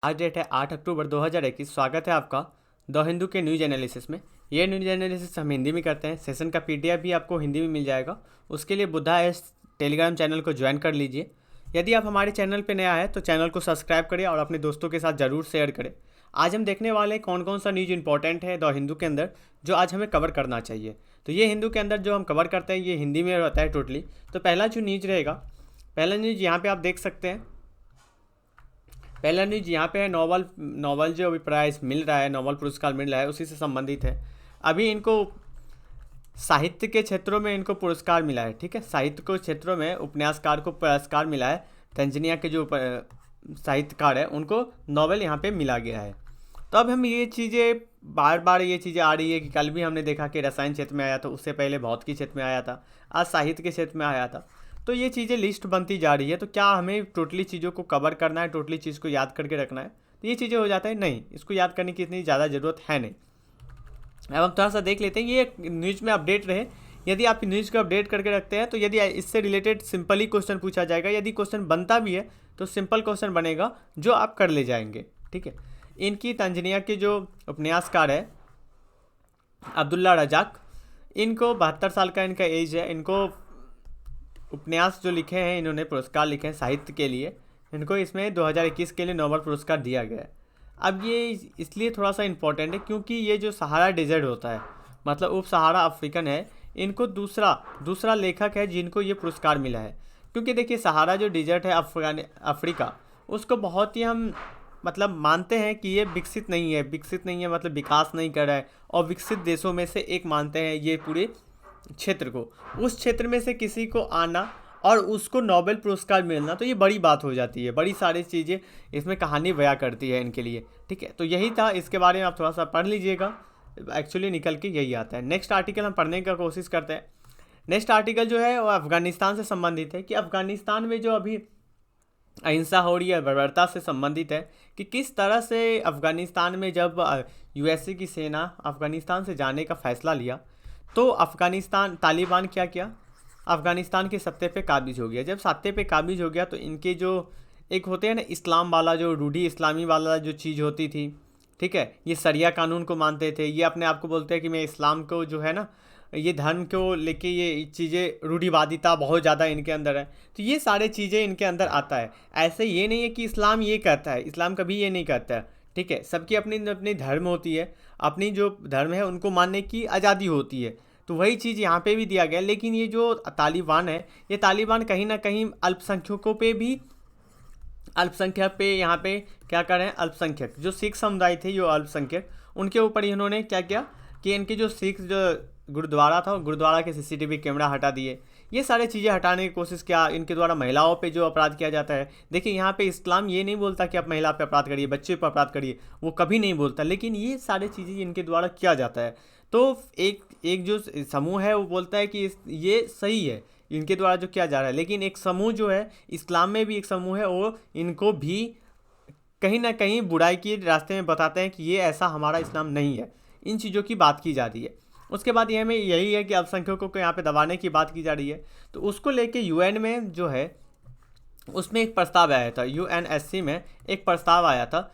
आज डेट है 8 अक्टूबर 2021। स्वागत है आपका द हिंदू के न्यूज एनालिसिस में। ये न्यूज एनालिसिस हम हिंदी में करते हैं। सेशन का पीडीएफ भी आपको हिंदी में मिल जाएगा। उसके लिए बुद्धा एस टेलीग्राम चैनल को ज्वाइन कर लीजिए। यदि आप हमारे चैनल पर नया है तो चैनल को सब्सक्राइब करें और अपने दोस्तों के साथ ज़रूर शेयर करें। आज हम देखने वाले हैं कौन कौन सा न्यूज़ इंपॉर्टेंट है द हिंदू के अंदर जो आज हमें कवर करना चाहिए। तो ये हिंदू के अंदर जो हम कवर करते हैं ये हिंदी में रहता है टोटली। तो पहला जो न्यूज़ रहेगा, पहला न्यूज़ यहाँ पे आप देख सकते हैं। पहला न्यूज यहाँ पे है नोबल जो अभी प्राइज़ मिल रहा है, नोबल पुरस्कार मिल रहा है, उसी से संबंधित है। अभी इनको साहित्य के क्षेत्रों में इनको पुरस्कार मिला है। ठीक है, साहित्य के क्षेत्रों में उपन्यासकार को पुरस्कार मिला है। तंजनिया के जो साहित्यकार है उनको नोबेल यहाँ पे मिला गया है। तो अब हम ये चीज़ें बार बार ये चीज़ें आ रही है कि कल भी हमने देखा कि रसायन क्षेत्र में आया था, उससे पहले भौतिकी क्षेत्र में आया था, आज साहित्य के क्षेत्र में आया था। तो ये चीज़ें लिस्ट बनती जा रही है। तो क्या हमें टोटली चीज़ों को कवर करना है, टोटली चीज़ को याद करके रखना है? तो ये चीज़ें हो जाता है नहीं, इसको याद करने की इतनी ज़्यादा ज़रूरत है नहीं। अब हम थोड़ा सा देख लेते हैं ये न्यूज़ में अपडेट रहे। यदि आप न्यूज़ को अपडेट करके रखते हैं तो यदि इससे रिलेटेड सिंपल ही क्वेश्चन पूछा जाएगा, यदि क्वेश्चन बनता भी है तो सिंपल क्वेश्चन बनेगा जो आप कर ले जाएंगे। ठीक है, इनकी तंजनिया के जो उपन्यासकार है अब्दुल्ला रजाक, इनको 72 साल का इनका एज है। इनको उपन्यास जो लिखे हैं, इन्होंने पुरस्कार लिखे हैं साहित्य के लिए। इनको इसमें 2021 के लिए नोबेल पुरस्कार दिया गया है। अब ये इसलिए थोड़ा सा इम्पोर्टेंट है क्योंकि ये जो सहारा डेजर्ट होता है, मतलब उप सहारा अफ्रीकन है, इनको दूसरा लेखक है जिनको ये पुरस्कार मिला है। क्योंकि देखिए सहारा जो डेजर्ट है अफ्रीका, उसको बहुत ही हम मतलब मानते हैं कि ये विकसित नहीं है मतलब विकास नहीं कर रहा है, और विकसित देशों में से एक मानते हैं ये पूरे क्षेत्र को। उस क्षेत्र में से किसी को आना और उसको नोबेल पुरस्कार मिलना, तो ये बड़ी बात हो जाती है। बड़ी सारी चीज़ें इसमें कहानी बयां करती है इनके लिए। ठीक है, तो यही था। इसके बारे में आप थोड़ा सा पढ़ लीजिएगा, एक्चुअली निकल के यही आता है। नेक्स्ट आर्टिकल हम पढ़ने का कोशिश करते हैं। नेक्स्ट आर्टिकल जो है वो अफ़गानिस्तान से संबंधित है कि अफ़गानिस्तान में जो अभी अहिंसा हो रही है, बर्बरता से संबंधित है कि किस तरह से अफ़गानिस्तान में जब यूएसए की सेना अफ़गानिस्तान से जाने का फैसला लिया तो अफ़गानिस्तान तालिबान क्या किया, अफ़गानिस्तान के सत्ते पे काबिज हो गया। जब सत्ते पे काबिज हो गया तो इनके जो एक होते हैं ना इस्लाम वाला, जो रूढ़ी इस्लामी वाला जो चीज़ होती थी, ठीक है, ये शरिया कानून को मानते थे। ये अपने आप को बोलते हैं कि मैं इस्लाम को जो है ना, ये धर्म को लेके ये चीज़ें रूढ़िवादिता बहुत ज़्यादा इनके अंदर है। तो ये सारे चीज़ें इनके अंदर आता है। ऐसे ये नहीं है कि इस्लाम ये कहता है, इस्लाम कभी ये नहीं कहता है। ठीक है, सबकी अपनी अपनी धर्म होती है, अपनी जो धर्म है उनको मानने की आज़ादी होती है। तो वही चीज़ यहाँ पे भी दिया गया। लेकिन ये जो तालिबान है, ये तालिबान कहीं ना कहीं अल्पसंख्यकों पे भी, अल्पसंख्यक पे यहाँ पे क्या कर रहे हैं, अल्पसंख्यक जो सिख समुदाय थे, जो अल्पसंख्यक, उनके ऊपर इन्होंने क्या किया कि इनके जो सिख जो गुरुद्वारा था, गुरुद्वारा के सीसीटीवी कैमरा हटा दिए। ये सारी चीज़ें हटाने की कोशिश किया। इनके द्वारा महिलाओं पे जो अपराध किया जाता है, देखिए यहाँ पे इस्लाम ये नहीं बोलता कि आप महिला पे अपराध करिए, बच्चे पे अपराध करिए, वो कभी नहीं बोलता। लेकिन ये सारी चीज़ें इनके द्वारा किया जाता है। तो एक जो समूह है वो बोलता है कि ये सही है इनके द्वारा जो किया जा रहा है। लेकिन एक समूह जो है, इस्लाम में भी एक समूह है, वो इनको भी कहीं ना कहीं बुराई के रास्ते में बताते हैं कि ये ऐसा हमारा इस्लाम नहीं है। इन चीज़ों की बात की जा रही है। उसके बाद यह में यही है कि अल्पसंख्यकों को यहाँ पे दबाने की बात की जा रही है। तो उसको लेके यूएन में जो है उसमें एक प्रस्ताव आया था, यूएनएससी में एक प्रस्ताव आया था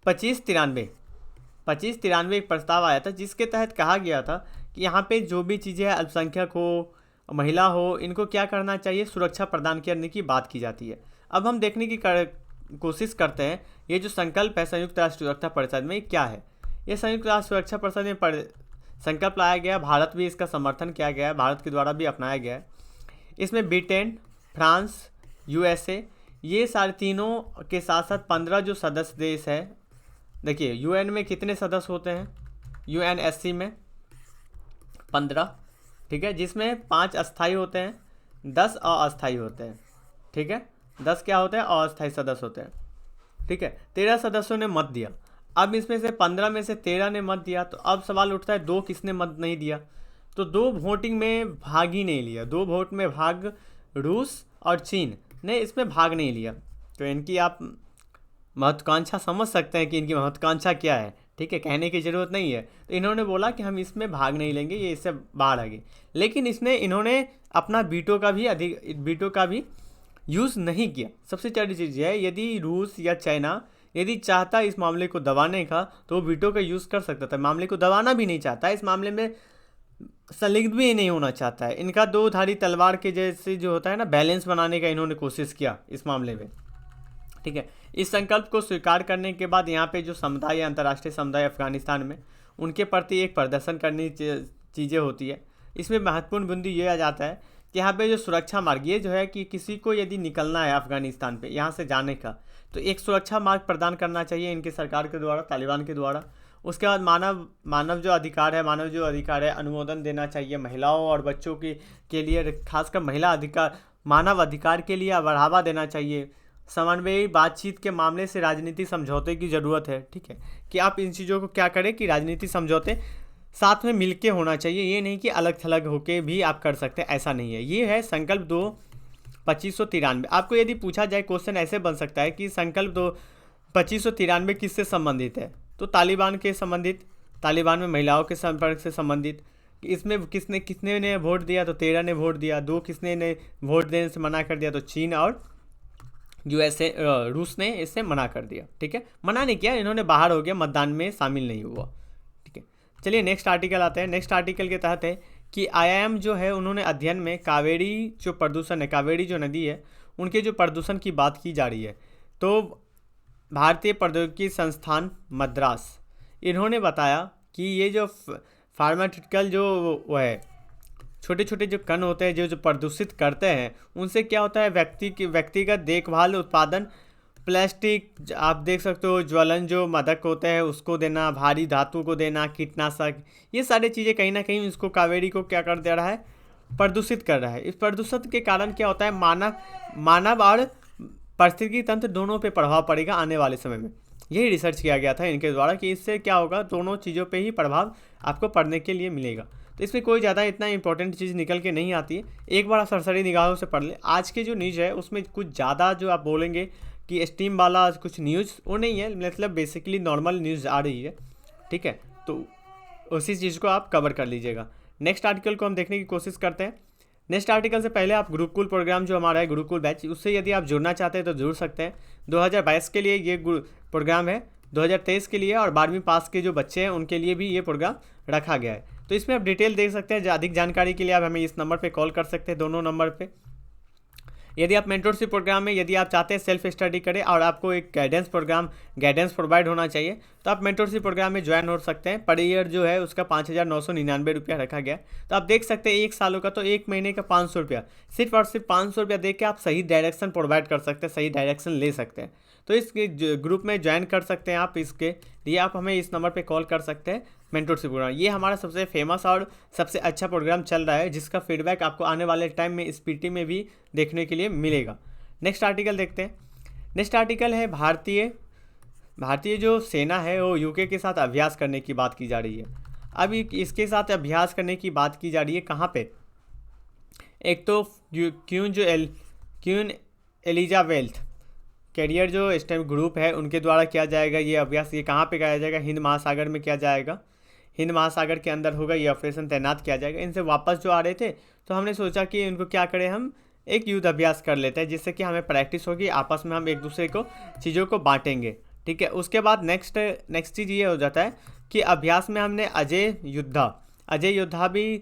2593 एक प्रस्ताव आया था, जिसके तहत कहा गया था कि यहाँ पे जो भी चीज़ें अल्पसंख्यक हो, महिला हो, इनको क्या करना चाहिए, सुरक्षा प्रदान करने की बात की जाती है। अब हम देखने की कोशिश करते हैं ये जो संकल्प है संयुक्त राष्ट्र सुरक्षा परिषद में क्या है। ये संयुक्त राष्ट्र सुरक्षा परिषद में संकल्प लाया गया, भारत भी इसका समर्थन किया गया है, भारत के द्वारा भी अपनाया गया है। इसमें ब्रिटेन, फ्रांस, यूएसए, ये सारे तीनों के साथ साथ 15 जो सदस्य देश है। देखिए यूएन में कितने सदस्य होते हैं, यूएनएससी में 15, ठीक है, जिसमें 5 अस्थाई होते हैं, 10 अस्थाई होते हैं। ठीक है, 10 क्या होते हैं, अस्थाई सदस्य होते हैं। ठीक है, 13 सदस्यों ने मत दिया। अब इसमें से 15 में से 13 ने मत दिया, तो अब सवाल उठता है 2 किसने मत नहीं दिया। तो 2 वोटिंग में भाग ही नहीं लिया, 2 वोट में भाग रूस और चीन ने इसमें भाग नहीं लिया। तो इनकी आप महत्वाकांक्षा समझ सकते हैं कि इनकी महत्वाकांक्षा क्या है। ठीक है, कहने की ज़रूरत नहीं है। तो इन्होंने बोला कि हम इसमें भाग नहीं लेंगे, ये इससे बाहर आ गई। लेकिन इन्होंने अपना वीटो का भी यूज़ नहीं किया। सबसे बड़ी चीज़ है, यदि रूस या चाइना यदि चाहता इस मामले को दबाने का तो वो वीटो का यूज़ कर सकता था। मामले को दबाना भी नहीं चाहता, इस मामले में संलिग्ध भी नहीं होना चाहता है। इनका दो धारी तलवार के जैसे जो होता है ना, बैलेंस बनाने का इन्होंने कोशिश किया इस मामले में, ठीक है। इस संकल्प को स्वीकार करने के बाद यहाँ पे जो समुदाय, अंतर्राष्ट्रीय समुदाय अफगानिस्तान में, उनके प्रति एक प्रदर्शन करनी चीज़ें होती है। इसमें महत्वपूर्ण बिंदु ये आ जाता है कि यहाँ पे जो सुरक्षा मार्ग, ये जो है कि किसी को यदि निकलना है अफगानिस्तान पे यहाँ से जाने का, तो एक सुरक्षा मार्ग प्रदान करना चाहिए इनकी सरकार के द्वारा, तालिबान के द्वारा। उसके बाद मानव जो अधिकार है अनुमोदन देना चाहिए महिलाओं और बच्चों के लिए, खासकर महिला अधिकार, मानव अधिकार के लिए बढ़ावा देना चाहिए। समन्वयी बातचीत के मामले से राजनीति समझौते की ज़रूरत है, ठीक है, कि आप इन चीज़ों को क्या करें कि राजनीति समझौते साथ में मिलके होना चाहिए, ये नहीं कि अलग थलग होके भी आप कर सकते हैं, ऐसा नहीं है। ये है संकल्प 2593। आपको यदि पूछा जाए, क्वेश्चन ऐसे बन सकता है कि संकल्प 2593 किससे संबंधित है, तो तालिबान के संबंधित, तालिबान में महिलाओं के संपर्क से संबंधित। इसमें किसने ने वोट दिया, तो 13 ने वोट दिया। 2 किसने ने वोट देने से मना कर दिया, तो चीन और यूएसए, रूस ने इससे मना कर दिया, ठीक है। मना नहीं किया, इन्होंने बाहर हो गया, मतदान में शामिल नहीं हुआ, ठीक है। चलिए नेक्स्ट आर्टिकल आते हैं। नेक्स्ट आर्टिकल के तहत है कि आईआईएम जो है, उन्होंने अध्ययन में कावेरी जो प्रदूषण है, कावेरी जो नदी है, उनके जो प्रदूषण की बात की जा रही है। तो भारतीय प्रौद्योगिकी संस्थान मद्रास, इन्होंने बताया कि ये जो फार्मास्यूटिकल जो वो है, छोटे छोटे जो कण होते हैं जो प्रदूषित करते हैं, उनसे क्या होता है, व्यक्तिगत देखभाल उत्पादन, प्लास्टिक आप देख सकते हो, ज्वलन जो मदक होते हैं उसको देना, भारी धातु को देना, कीटनाशक, ये सारी चीज़ें कहीं ना कहीं इसको, कावेरी को क्या कर दे रहा है, प्रदूषित कर रहा है। इस प्रदूषण के कारण क्या होता है, मानव और पारिस्थितिकी तंत्र दोनों पे प्रभाव पड़ेगा आने वाले समय में। यही रिसर्च किया गया था इनके द्वारा कि इससे क्या होगा, दोनों चीज़ों पे ही प्रभाव आपको पढ़ने के लिए मिलेगा। तो इसमें कोई ज़्यादा इतना इंपॉर्टेंट चीज़ निकल के नहीं आती है, एक बार आप सरसरी निगाहों से पढ़ लें। आज की जो न्यूज़ है उसमें कुछ ज़्यादा जो आप बोलेंगे कि स्टीम वाला कुछ न्यूज़, वो नहीं है, मतलब बेसिकली नॉर्मल न्यूज़ आ रही है, ठीक है। तो उसी चीज़ को आप कवर कर लीजिएगा। नेक्स्ट आर्टिकल को हम देखने की कोशिश करते हैं। नेक्स्ट आर्टिकल से पहले आप गुरुकुल प्रोग्राम जो हमारा है, गुरुकुल बैच, उससे यदि आप जुड़ना चाहते हैं तो जुड़ सकते हैं। 2022 के लिए ये प्रोग्राम है, 2023 के लिए और 12वीं पास के जो बच्चे हैं उनके लिए भी ये प्रोग्राम रखा गया है। तो इसमें आप डिटेल देख सकते हैं। अधिक जानकारी के लिए आप हमें इस नंबर पे कॉल कर सकते हैं, दोनों नंबर पे। यदि आप मेंटरशिप प्रोग्राम में यदि आप चाहते हैं सेल्फ स्टडी करें और आपको एक गाइडेंस प्रोवाइड होना चाहिए, तो आप मेंटरशिप प्रोग्राम में ज्वाइन हो सकते हैं। पर ईयर जो है उसका 5,999 रुपया रखा गया। तो आप देख सकते हैं 1 सालों का, तो 1 महीने का 500 रुपया, सिर्फ और सिर्फ 500 रुपया दे के आप सही डायरेक्शन प्रोवाइड कर सकते हैं, सही डायरेक्शन ले सकते हैं। तो इस ग्रुप में ज्वाइन कर सकते हैं आप। इसके लिए आप हमें इस नंबर पे कॉल कर सकते हैं। मेंटरशिप प्रोग्राम ये हमारा सबसे फेमस और सबसे अच्छा प्रोग्राम चल रहा है, जिसका फीडबैक आपको आने वाले टाइम में इस पीटी में भी देखने के लिए मिलेगा। नेक्स्ट आर्टिकल देखते हैं। नेक्स्ट आर्टिकल है भारतीय जो सेना है वो यूके के साथ अभ्यास करने की बात की जा रही है। अब इसके साथ अभ्यास करने की बात की जा रही है कहाँ पे, एक तो क्वीन एलिजाबेथ कैरियर जो स्टेम ग्रुप है उनके द्वारा किया जाएगा ये अभ्यास। ये कहाँ पे किया जाएगा, हिंद महासागर में किया जाएगा। हिंद महासागर के अंदर होगा ये ऑपरेशन, तैनात किया जाएगा। इनसे वापस जो आ रहे थे तो हमने सोचा कि इनको क्या करें, हम एक युद्ध अभ्यास कर लेते हैं, जिससे कि हमें प्रैक्टिस होगी, आपस में हम एक दूसरे को चीज़ों को बांटेंगे, ठीक है। उसके बाद नेक्स्ट चीज़ ये हो जाता है कि अभ्यास में हमने अजय योद्धा भी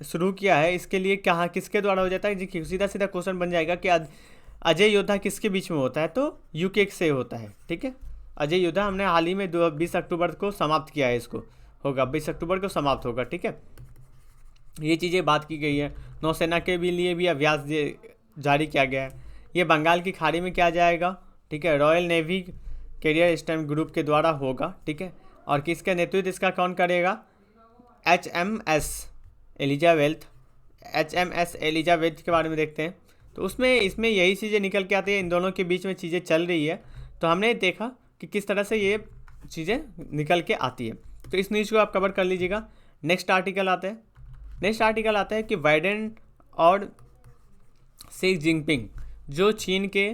शुरू किया है। इसके लिए कहाँ किसके द्वारा हो जाता है जी, सीधा क्वेश्चन बन जाएगा कि अजय योद्धा किसके बीच में होता है, तो यूके से होता है, ठीक है। अजय योद्धा हमने हाल ही में 20 अक्टूबर को समाप्त किया है, इसको होगा 20 अक्टूबर को समाप्त होगा, ठीक है। ये चीज़ें बात की गई है। नौसेना के भी लिए भी अभ्यास जारी किया गया है। ये बंगाल की खाड़ी में किया जाएगा, ठीक है। Royal navy carrier strike group के द्वारा होगा, ठीक है। और किसका नेतृत्व इसका कौन करेगा, HMS एलिजाबेथ के बारे में देखते हैं। तो इसमें यही चीज़ें निकल के आती है, इन दोनों के बीच में चीज़ें चल रही है। तो हमने देखा कि किस तरह से ये चीज़ें निकल के आती है। तो इस न्यूज़ को आप कवर कर लीजिएगा। नेक्स्ट आर्टिकल आता है कि बाइडेन और शी जिनपिंग जो चीन के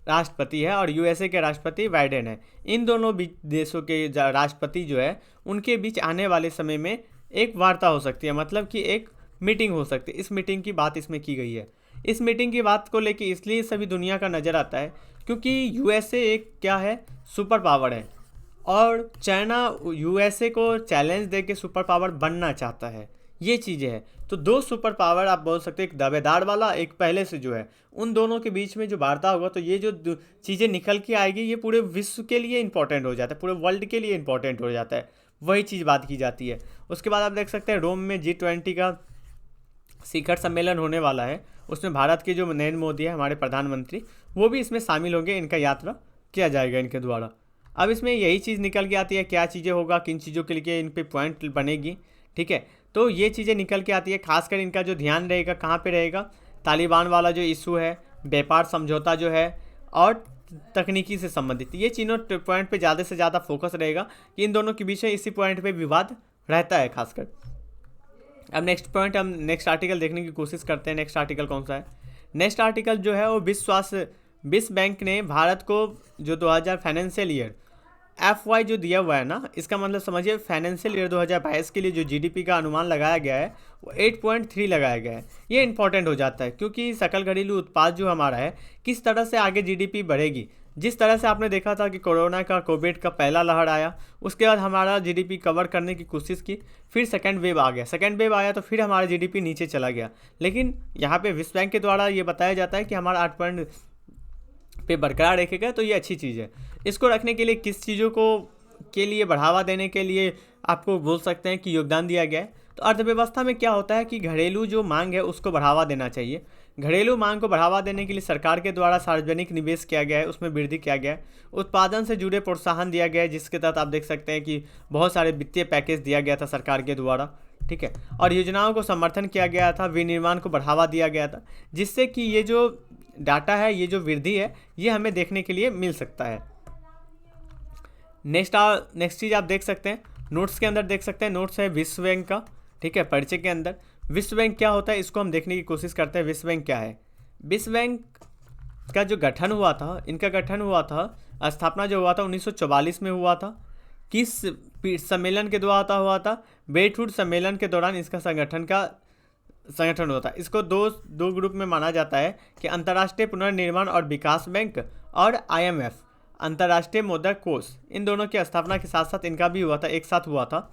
राष्ट्रपति है और यूएसए के राष्ट्रपति बाइडेन है, इन दोनों देशों के राष्ट्रपति जो है उनके बीच आने वाले समय में एक वार्ता हो सकती है, मतलब कि एक मीटिंग हो सकती है। इस मीटिंग की बात इसमें की गई है। इस मीटिंग की बात को लेकर इसलिए सभी दुनिया का नज़र आता है क्योंकि यूएसए एक क्या है, सुपर पावर है, और चाइना यूएसए को चैलेंज दे के सुपर पावर बनना चाहता है। ये चीज़ें हैं। तो दो सुपर पावर आप बोल सकते हैं, एक दावेदार वाला, एक पहले से जो है, उन दोनों के बीच में जो वार्ता होगा तो ये जो चीज़ें निकल के आएगी ये पूरे विश्व के लिए इंपॉर्टेंट हो जाता है, पूरे वर्ल्ड के लिए इंपॉर्टेंट हो जाता है। वही चीज़ बात की जाती है। उसके बाद आप देख सकते हैं रोम में G20 का शिखर सम्मेलन होने वाला है। उसमें भारत के जो नरेंद्र मोदी है, हमारे प्रधानमंत्री, वो भी इसमें शामिल होंगे। इनका यात्रा किया जाएगा इनके द्वारा। अब इसमें यही चीज़ निकल के आती है, क्या चीज़ें होगा, किन चीज़ों के लिए इन पे पॉइंट बनेगी, ठीक है। तो ये चीज़ें निकल के आती है। खासकर इनका जो ध्यान रहेगा कहाँ पे रहेगा, तालिबान वाला जो इशू है, व्यापार समझौता जो है, और तकनीकी से संबंधित ये तीनों पॉइंट पे ज़्यादा से ज़्यादा फोकस रहेगा कि इन दोनों के बीच में इसी पॉइंट पे विवाद रहता है खासकर। अब नेक्स्ट पॉइंट, हम नेक्स्ट आर्टिकल देखने की कोशिश करते हैं। नेक्स्ट आर्टिकल कौन सा है? नेक्स्ट आर्टिकल जो है वो विश्व बैंक ने भारत को जो 2000 फाइनेंशियल ईयर FY जो दिया हुआ है ना, इसका मतलब समझिए फाइनेंशियल ईयर 2022 के लिए जो GDP का अनुमान लगाया गया है वो 8.3 लगाया गया है। ये इंपॉर्टेंट हो जाता है क्योंकि सकल घरेलू उत्पाद जो हमारा है किस तरह से आगे GDP बढ़ेगी। जिस तरह से आपने देखा था कि कोरोना का, कोविड का पहला लहर आया, उसके बाद हमारा GDP कवर करने की कोशिश की, फिर सेकेंड वेव आ गया, सेकेंड वेव आया तो फिर हमारा GDP नीचे चला गया। लेकिन यहाँ पे विश्व बैंक के द्वारा ये बताया जाता है कि हमारा 8 पे बरकरार रखेगा, तो ये अच्छी चीज़ है। इसको रखने के लिए किस चीज़ों को के लिए बढ़ावा देने के लिए आपको बोल सकते हैं कि योगदान दिया गया है। तो अर्थव्यवस्था में क्या होता है कि घरेलू जो मांग है उसको बढ़ावा देना चाहिए। घरेलू मांग को बढ़ावा देने के लिए सरकार के द्वारा सार्वजनिक निवेश किया गया है, उसमें वृद्धि किया गया है। उत्पादन से जुड़े प्रोत्साहन दिया गया है, जिसके तहत आप देख सकते हैं कि बहुत सारे वित्तीय पैकेज दिया गया था सरकार के द्वारा, ठीक है। और योजनाओं को समर्थन किया गया था, विनिर्माण को बढ़ावा दिया गया था, जिससे कि ये जो डाटा है, ये जो वृद्धि है, ये हमें देखने के लिए मिल सकता है। नेक्स्ट चीज़ आप देख सकते हैं, नोट्स के अंदर देख सकते हैं, नोट्स है विश्व बैंक का, ठीक है। परिचय के अंदर विश्व बैंक क्या होता है इसको हम देखने की कोशिश करते हैं। विश्व बैंक क्या है? विश्व बैंक का जो गठन हुआ था, इनका गठन हुआ था, स्थापना जो हुआ था 1944 में हुआ था। किस सम्मेलन के द्वारा हुआ था? ब्रेटन वुड्स सम्मेलन के दौरान इसका संगठन होता है। इसको दो ग्रुप में माना जाता है कि अंतर्राष्ट्रीय पुनर्निर्माण और विकास बैंक और IMF, अंतर्राष्ट्रीय मुद्रा कोष, इन दोनों की स्थापना के साथ साथ इनका भी हुआ था, एक साथ हुआ था।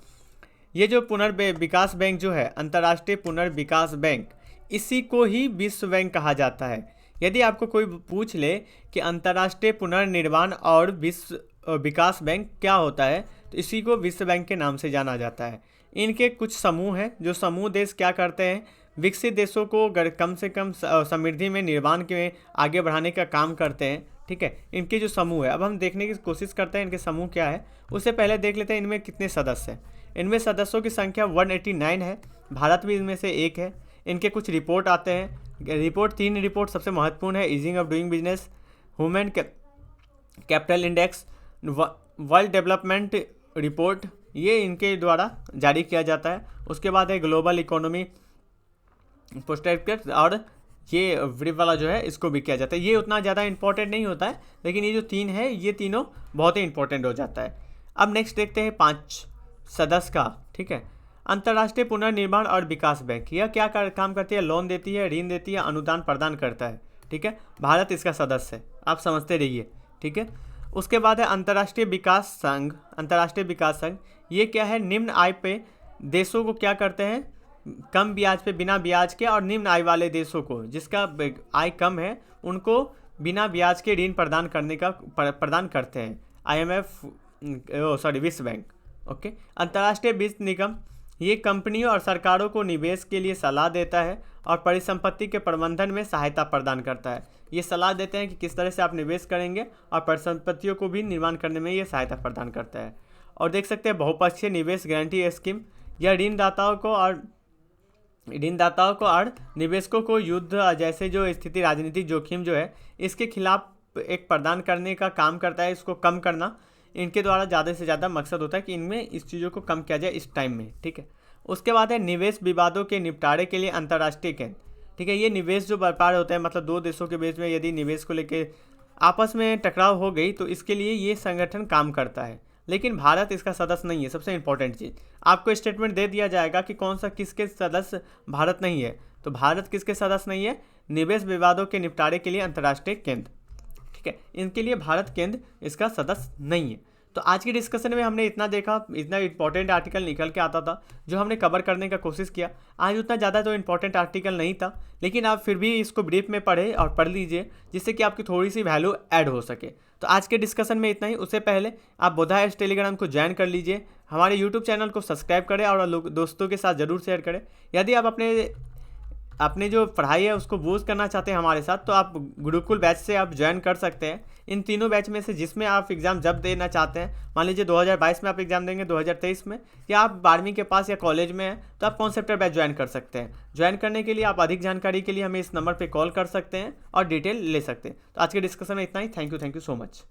ये जो पुनर्विकास बैंक जो है, अंतर्राष्ट्रीय पुनर्विकास बैंक, इसी को ही विश्व बैंक कहा जाता है। यदि आपको कोई पूछ ले कि अंतर्राष्ट्रीय पुनर्निर्माण और विश्व विकास बैंक क्या होता है, तो इसी को विश्व बैंक के नाम से जाना जाता है। इनके कुछ समूह हैं, जो समूह देश क्या करते हैं, विकसित देशों को कम से कम समृद्धि में, निर्माण के आगे बढ़ाने का काम करते हैं, ठीक है। इनके जो समूह है, अब हम देखने की कोशिश करते हैं इनके समूह क्या है। उससे पहले देख लेते हैं इनमें कितने सदस्य हैं। इनमें सदस्यों की संख्या 189 है, भारत भी इनमें से एक है। इनके कुछ रिपोर्ट आते हैं, तीन रिपोर्ट सबसे महत्वपूर्ण है, easing of doing business, human capital index, world development report, ये इनके द्वारा जारी किया जाता है। उसके बाद है ग्लोबल इकोनॉमी प्रोस्पेक्टस, और ये व्रिप वाला जो है इसको भी किया जाता है। ये उतना ज़्यादा इंपॉर्टेंट नहीं होता है, लेकिन ये जो तीन है, ये तीनों बहुत ही इंपॉर्टेंट हो जाता है। अब नेक्स्ट देखते हैं 5 सदस्य का, ठीक है। अंतर्राष्ट्रीय पुनर्निर्माण और विकास बैंक, यह क्या काम करती है? लोन देती है, ऋण देती है, अनुदान प्रदान करता है, ठीक है। भारत इसका सदस्य है, आप समझते रहिए, ठीक है। उसके बाद है अंतर्राष्ट्रीय विकास संघ, ये क्या है? निम्न आय पे देशों को क्या करते हैं? कम ब्याज पे, बिना ब्याज के, और निम्न आय वाले देशों को, जिसका आय कम है, उनको बिना ब्याज के ऋण प्रदान करते हैं विश्व बैंक, ओके। अंतर्राष्ट्रीय वित्त निगम, ये कंपनियों और सरकारों को निवेश के लिए सलाह देता है और परिसंपत्ति के प्रबंधन में सहायता प्रदान करता है। ये सलाह देते हैं कि किस तरह से आप निवेश करेंगे, और परिसंपत्तियों को भी निर्माण करने में ये सहायता प्रदान करता है। और देख सकते हैं बहुपक्षीय निवेश गारंटी स्कीम, यह ऋणदाताओं को और निवेशकों को युद्ध जैसे जो स्थिति, राजनीतिक जोखिम जो है, इसके खिलाफ एक प्रदान करने का काम करता है, इसको कम करना इनके द्वारा ज़्यादा से ज़्यादा मकसद होता है कि इनमें इस चीज़ों को कम किया जाए इस टाइम में, ठीक है। उसके बाद है निवेश विवादों के निपटारे के लिए अंतर्राष्ट्रीय केंद्र, ठीक है। ये निवेश जो व्यापार होता है, मतलब दो देशों के बीच में यदि निवेश को लेकर आपस में टकराव हो गई, तो इसके लिए ये संगठन काम करता है। लेकिन भारत इसका सदस्य नहीं है। सबसे इंपॉर्टेंट चीज़, आपको स्टेटमेंट दे दिया जाएगा कि कौन सा किसके सदस्य भारत नहीं है। तो भारत किसके सदस्य नहीं है? निवेश विवादों के निपटारे के लिए अंतर्राष्ट्रीय केंद्र, ठीक ठीक है, इनके लिए भारत केंद्र इसका सदस्य नहीं है। तो आज की डिस्कशन में हमने इतना देखा, इतना इंपॉर्टेंट आर्टिकल निकल के आता था जो हमने कवर करने का कोशिश किया। आज उतना ज़्यादा तो इंपॉर्टेंट आर्टिकल नहीं था, लेकिन आप फिर भी इसको ब्रीफ में पढ़े और पढ़ लीजिए, जिससे कि आपकी थोड़ी सी वैल्यू ऐड हो सके। तो आज के डिस्कशन में इतना ही। उससे पहले आप बुधा एस टेलीग्राम को ज्वाइन कर लीजिए, हमारे यूट्यूब चैनल को सब्सक्राइब करें और दोस्तों के साथ ज़रूर शेयर करें। यदि आप अपने जो पढ़ाई है उसको बूस्ट करना चाहते हैं हमारे साथ, तो आप गुरुकुल बैच से आप ज्वाइन कर सकते हैं। इन तीनों बैच में से जिसमें आप एग्ज़ाम जब देना चाहते हैं, मान लीजिए 2022 में आप एग्ज़ाम देंगे, 2023 में, या आप 12वीं के पास या कॉलेज में हैं, तो आप कॉन्सेप्टर बैच ज्वाइन कर सकते हैं। ज्वाइन करने के लिए आप अधिक जानकारी के लिए हमें इस नंबर पर कॉल कर सकते हैं और डिटेल ले सकते हैं। तो आज के डिस्कशन में इतना ही। Thank you so much.